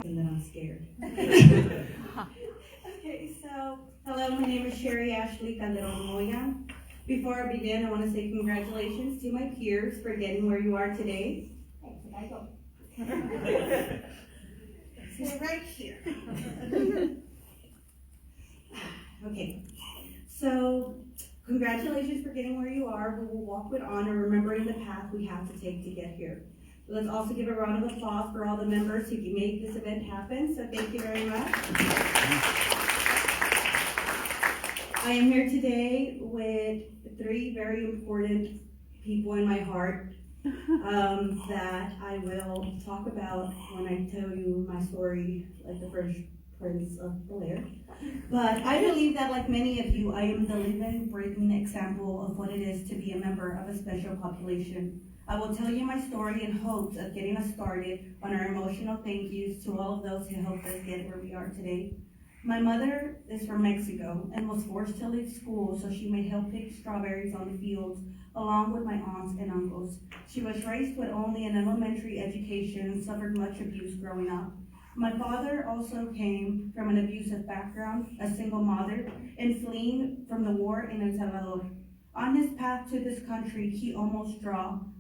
and then I'm scared. Okay, so hello, my name is Sherry Ashley Calderon Moya. Before I begin, I want to say congratulations to my peers for getting where you are today. Sit right here. Okay, so congratulations for getting where you are. We will walk with honor, remembering the path we have to take to get here. Let's also give a round of applause for all the members who made this event happen, so thank you very much. I am here today with three very important people in my heart that I will talk about when I tell you my story, like the first Prince of Bel-Air. But I believe that, like many of you, I am the living, breathing example of what it is to be a member of a special population. I will tell you my story in hopes of getting us started on our emotional thank yous to all of those who helped us get where we are today. My mother is from Mexico and was forced to leave school so she may help pick strawberries on the fields along with my aunts and uncles. She was raised with only an elementary education and suffered much abuse growing up. My father also came from an abusive background, a single mother, and fleeing from the war in El Salvador. On his path to this country, he almost drowned,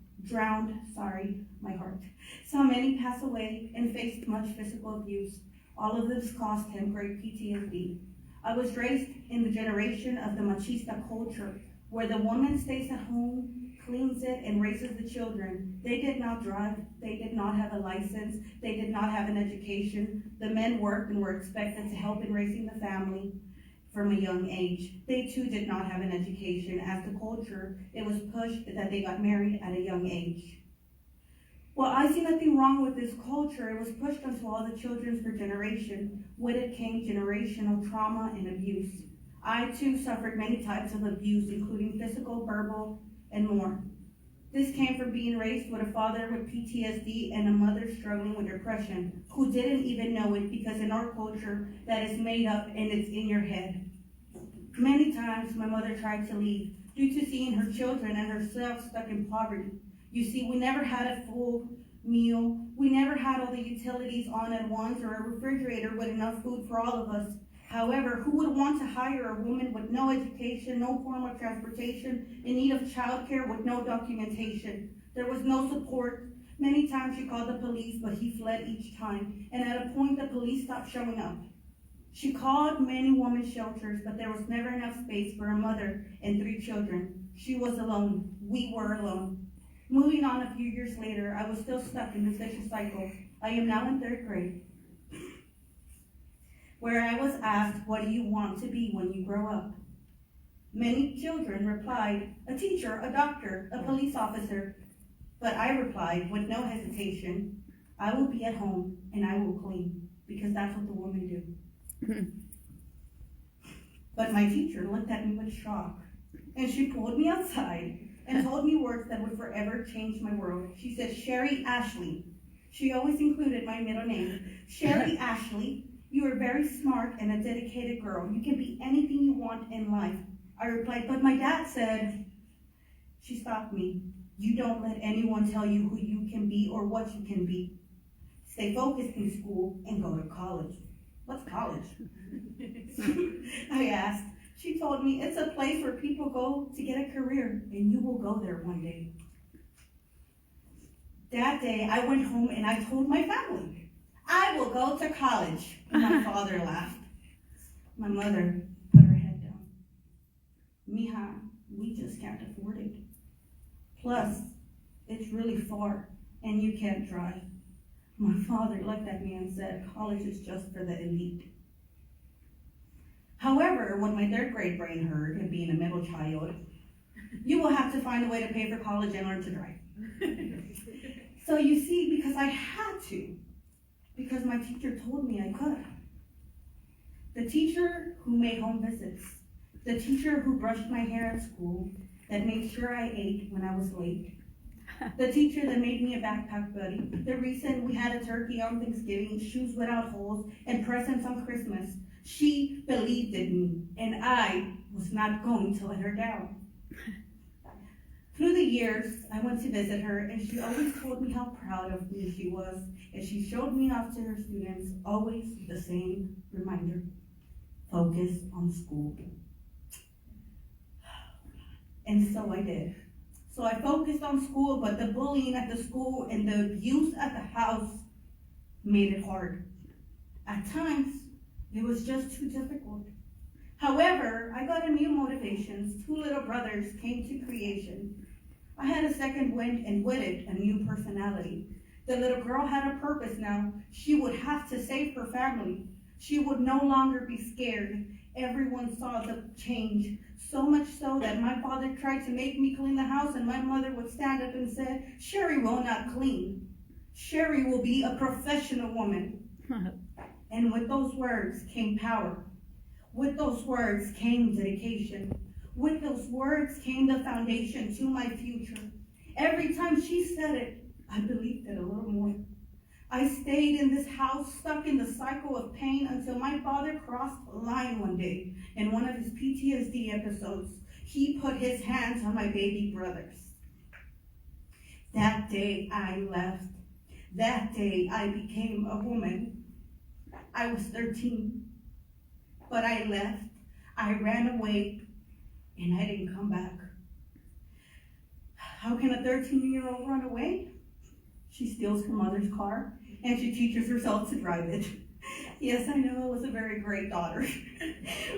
my heart. Saw many pass away and faced much physical abuse. All of this caused him great PTSD. I was raised in the generation of the machista culture, where the woman stays at home, cleans it, and raises the children. They did not drive, they did not have a license, they did not have an education. The men worked and were expected to help in raising the family from a young age. They too did not have an education. As the culture, it was pushed that they got married at a young age. Well, I see nothing wrong with this culture. It was pushed onto all the children for generation. With it came generational trauma and abuse. I too suffered many types of abuse, including physical, verbal, and more. This came from being raised with a father with PTSD and a mother struggling with depression, who didn't even know it, because in our culture, that is made up and it's in your head. Many times my mother tried to leave due to seeing her children and herself stuck in poverty. You see, we never had a full meal. We never had all the utilities on at once or a refrigerator with enough food for all of us. However, who would want to hire a woman with no education, no form of transportation, in need of childcare with no documentation? There was no support. Many times she called the police, but he fled each time. And at a point, the police stopped showing up. She called many women's shelters, but there was never enough space for a mother and 3 children. She was alone. We were alone. Moving on a few years later, I was still stuck in this vicious cycle. I am now in 3rd grade, where I was asked, what do you want to be when you grow up? Many children replied, a teacher, a doctor, a police officer. But I replied with no hesitation, I will be at home and I will clean, because that's what the women do. But my teacher looked at me with shock, and she pulled me outside and told me words that would forever change my world. She said, Sherry Ashley. She always included my middle name. Sherry Ashley, you are very smart and a dedicated girl. You can be anything you want in life. I replied, but my dad said. She stopped me. You don't let anyone tell you who you can be or what you can be. Stay focused in school and go to college. What's college? I asked. She told me, it's a place where people go to get a career, and you will go there one day. That day, I went home and I told my family, I will go to college. And my father laughed. My mother put her head down. Mija, we just can't afford it. Plus, it's really far, and you can't drive. My father looked at me and said, college is just for the elite. However, when my 3rd grade brain heard, and being a middle child, you will have to find a way to pay for college and learn to drive. So you see, because I had to, because my teacher told me I could. The teacher who made home visits, the teacher who brushed my hair at school, that made sure I ate when I was late, the teacher that made me a backpack buddy, the reason we had a turkey on Thanksgiving, shoes without holes, and presents on Christmas. She believed in me, and I was not going to let her down. Through the years, I went to visit her, and she always told me how proud of me she was, and she showed me off to her students, always the same reminder: focus on school. And so I did. So I focused on school, but the bullying at the school and the abuse at the house made it hard. At times, it was just too difficult. However, I got a new motivation. 2 little brothers came to creation. I had a second wind, and with it, a new personality. The little girl had a purpose now. She would have to save her family. She would no longer be scared. Everyone saw the change, so much so that my father tried to make me clean the house, and my mother would stand up and say, "Sherry will not clean. Sherry will be a professional woman." And with those words came power. With those words came dedication. With those words came the foundation to my future. Every time she said it, I believed it a little more. I stayed in this house, stuck in the cycle of pain, until my father crossed the line one day. In one of his PTSD episodes, he put his hands on my baby brothers. That day I left. That day I became a woman. I was 13, but I left. I ran away, and I didn't come back. How can a 13-year-old run away? She steals her mother's car, and she teaches herself to drive it. Yes, I know I was a very great daughter.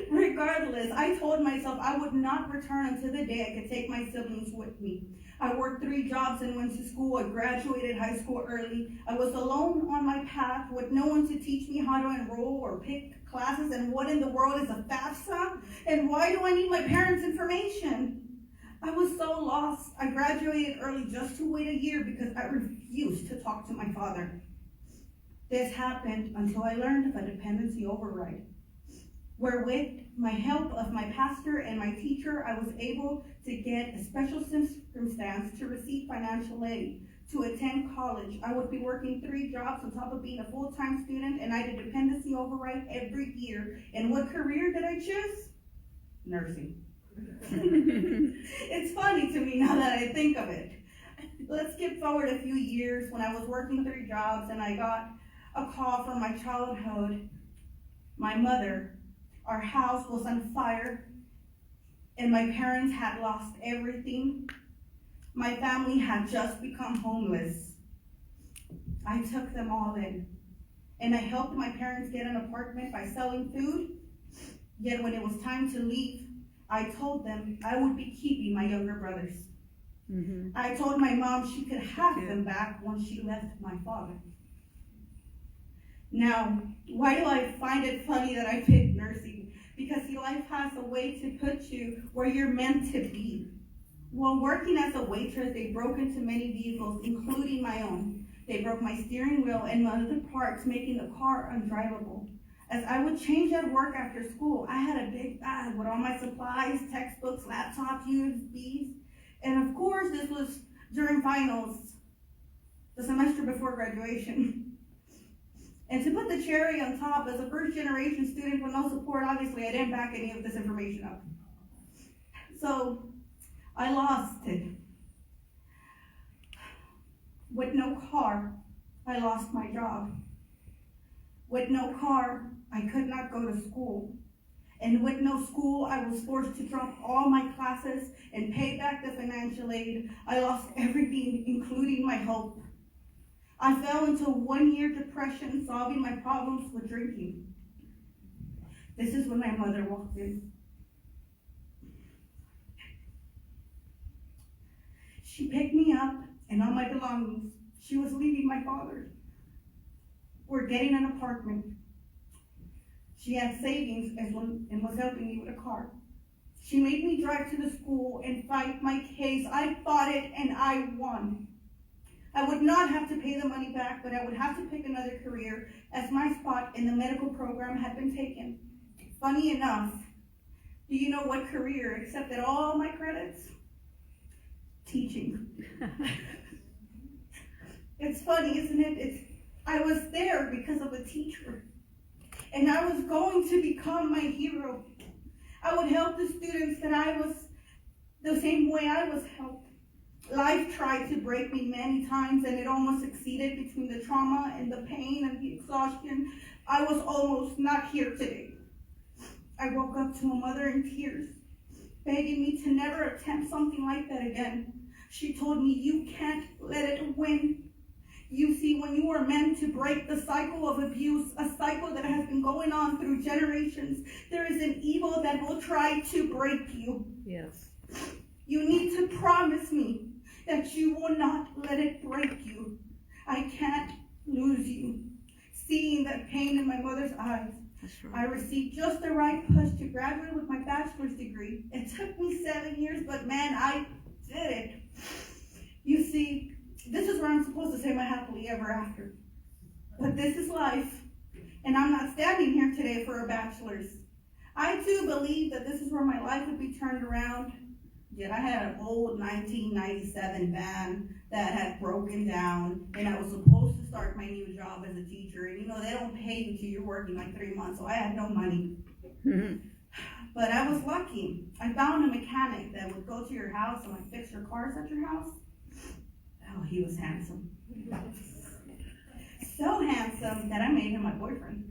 Regardless, I told myself I would not return until the day I could take my siblings with me. I worked 3 jobs and went to school. I graduated high school early. I was alone on my path with no one to teach me how to enroll or pick classes, and what in the world is a FAFSA? And why do I need my parents' information? I was so lost. I graduated early just to wait a year because I refused to talk to my father. This happened until I learned of a dependency override, where with my help of my pastor and my teacher, I was able to get a special circumstance to receive financial aid to attend college. I would be working 3 jobs on top of being a full-time student, and I had a dependency override every year. And what career did I choose? Nursing. It's funny to me now that I think of it. Let's skip forward a few years when I was working 3 jobs and I got a call from my childhood. My mother, our house was on fire, and my parents had lost everything. My family had just become homeless. I took them all in, and I helped my parents get an apartment by selling food. Yet when it was time to leave, I told them I would be keeping my younger brothers. Mm-hmm. I told my mom she could have them back when she left my father. Now, why do I find it funny that I picked nursing? Because see, life has a way to put you where you're meant to be. While working as a waitress, they broke into many vehicles, including my own. They broke my steering wheel and my other parts, making the car undrivable. As I would change at work after school, I had a big bag with all my supplies, textbooks, laptops, USBs. And of course, this was during finals, the semester before graduation. And to put the cherry on top, as a first-generation student with no support, obviously I didn't back any of this information up. So I lost it. With no car, I lost my job. With no car, I could not go to school. And with no school, I was forced to drop all my classes and pay back the financial aid. I lost everything, including my hope. I fell into a 1-year depression, solving my problems with drinking. This is when my mother walked in. She picked me up and all my belongings. She was leaving my father. We're getting an apartment. She had savings and was helping me with a car. She made me drive to the school and fight my case. I fought it and I won. I would not have to pay the money back, but I would have to pick another career as my spot in the medical program had been taken. Funny enough, do you know what career accepted all my credits? Teaching. It's funny, isn't it? I was there because of a teacher, and I was going to become my hero. I would help the students that I was the same way I was helped. Life tried to break me many times, and it almost succeeded. Between the trauma and the pain and the exhaustion, I was almost not here today. I woke up to a mother in tears, begging me to never attempt something like that again. She told me, "You can't let it win." You see, when you are meant to break the cycle of abuse, a cycle that has been going on through generations, there is an evil that will try to break you. Yes. You need to promise me that you will not let it break you. I can't lose you. Seeing that pain in my mother's eyes, I received just the right push to graduate with my bachelor's degree. It took me 7 years, but man, I did it. You see, this is where I'm supposed to say my happily ever after. But this is life, and I'm not standing here today for a bachelor's. I too believe that this is where my life would be turned around. Yet I had an old 1997 van that had broken down, and I was supposed to start my new job as a teacher. And they don't pay you till you're working like 3 months, so I had no money. But I was lucky. I found a mechanic that would go to your house and fix your cars at your house. Oh, he was handsome. So handsome that I made him my boyfriend.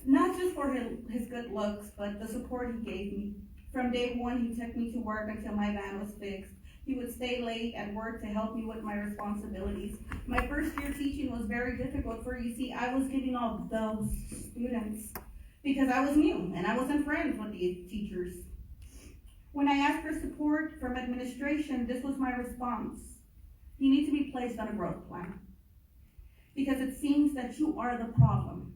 Not just for his good looks, but the support he gave me. From day one, he took me to work until my van was fixed. He would stay late at work to help me with my responsibilities. My first year teaching was very difficult, for you see, I was getting all those students because I was new and I wasn't friends with the teachers. When I asked for support from administration, this was my response: you need to be placed on a growth plan, because it seems that you are the problem,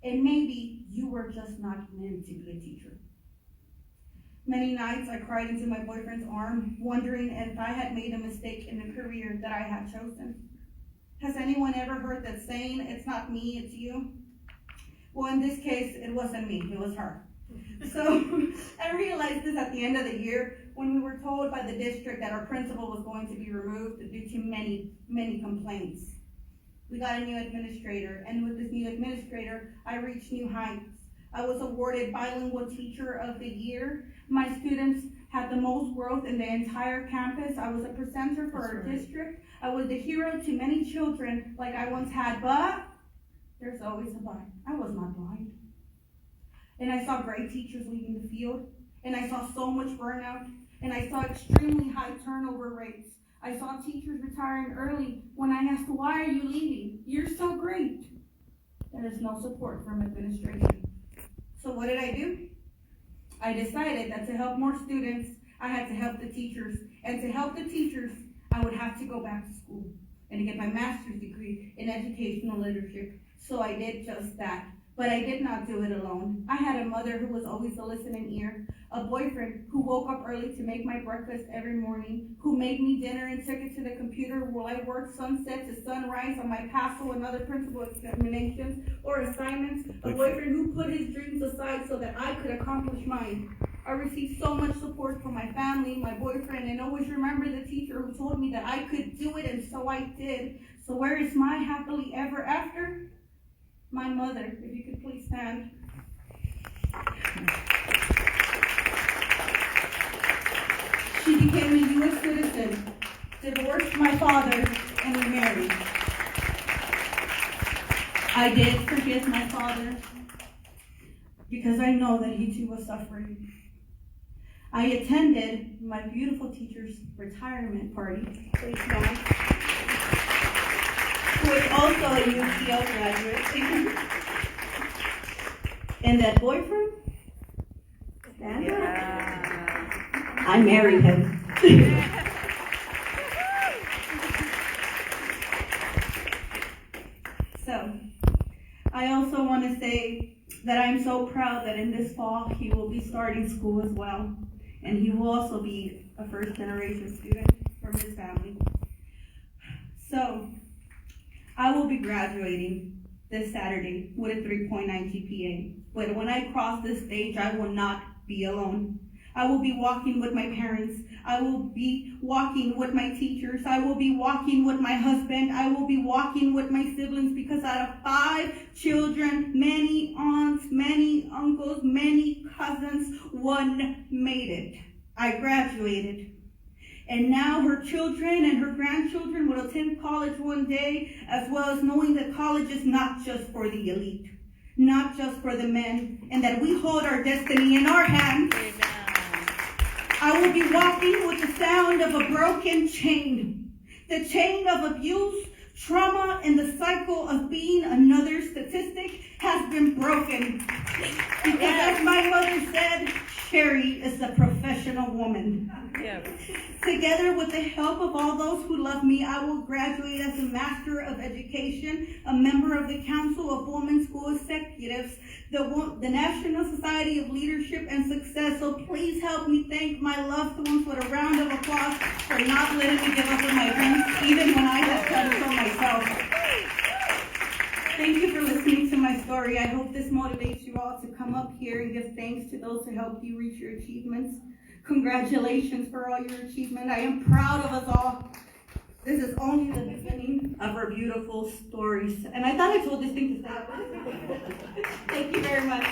and maybe you were just not meant to be a teacher. Many nights I cried into my boyfriend's arm, wondering if I had made a mistake in the career that I had chosen. Has anyone ever heard that saying, "It's not me, it's you"? Well, in this case, it wasn't me, it was her. So I realized this at the end of the year when we were told by the district that our principal was going to be removed due to many, many complaints. We got a new administrator, and with this new administrator, I reached new heights. I was awarded Bilingual Teacher of the Year. My students had the most growth in the entire campus. I was a presenter for our district. I was the hero to many children like I once had, but there's always a but. I was not blind. And I saw great teachers leaving the field, and I saw so much burnout, and I saw extremely high turnover rates. I saw teachers retiring early. When I asked, "Why are you leaving? You're so great." There is no support from administration. So what did I do? I decided that to help more students, I had to help the teachers. And to help the teachers, I would have to go back to school and to get my master's degree in educational leadership. So I did just that. But I did not do it alone. I had a mother who was always a listening ear, a boyfriend who woke up early to make my breakfast every morning, who made me dinner and took it to the computer while I worked sunset to sunrise on my PASO and other principal examinations or assignments, a boyfriend who put his dreams aside so that I could accomplish mine. I received so much support from my family, my boyfriend, and always remember the teacher who told me that I could do it, and so I did. So where is my happily ever after? My mother, if you could please stand. She became a U.S. citizen, divorced my father, and remarried. I did forgive my father because I know that he too was suffering. I attended my beautiful teacher's retirement party, please stand, who is also a UHCL graduate. And that boyfriend? Stand up. I married him. So, I also want to say that I'm so proud that in this fall he will be starting school as well. And he will also be a first-generation student from his family. So, I will be graduating this Saturday with a 3.9 GPA. But when I cross this stage, I will not be alone. I will be walking with my parents. I will be walking with my teachers. I will be walking with my husband. I will be walking with my siblings, because out of 5 children, many aunts, many uncles, many cousins, one made it. I graduated. And now her children and her grandchildren will attend college one day, as well as knowing that college is not just for the elite, not just for the men, and that we hold our destiny in our hands. I will be walking with the sound of a broken chain. The chain of abuse, trauma, and the cycle of being another statistic has been broken. Because as my mother said, Sherry is a professional woman. Yeah. Together with the help of all those who love me, I will graduate as a Master of Education, a member of the Council of Women School Executives, the National Society of Leadership and Success. So please help me thank my loved ones with a round of applause for not letting me give up on my dreams, even when I have done so myself. Thank you for listening to my story. I hope this motivates you all to come up here and give thanks to those who helped you reach your achievements. Congratulations for all your achievement. I am proud of us all. This is only the beginning of our beautiful stories. And I thought I told this thing to stop. Thank you very much.